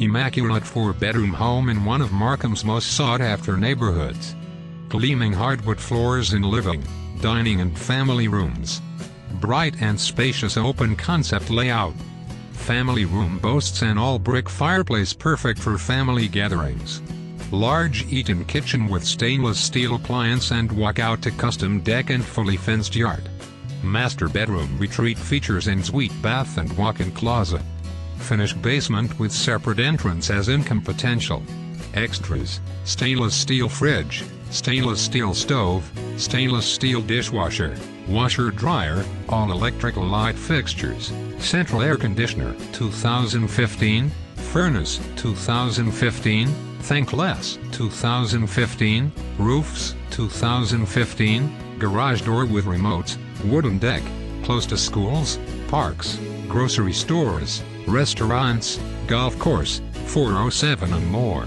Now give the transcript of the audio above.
Immaculate 4-bedroom home in one of Markham's most sought-after neighborhoods. Gleaming hardwood floors in living, dining and family rooms. Bright and spacious open-concept layout. Family room boasts an all-brick fireplace perfect for family gatherings. Large eat-in kitchen with stainless steel appliance and walkout to custom deck and fully fenced yard. Master bedroom retreat features ensuite bath and walk-in closet. Finished basement with separate entrance as income potential. Extras: stainless steel fridge, stainless steel stove, stainless steel dishwasher, washer-dryer, all-electrical light fixtures, central air conditioner 2015, furnace 2015, Tankless 2015, roofs 2015, garage door with remotes, wooden deck, close to schools, parks, grocery stores, restaurants, golf course, 407 and more.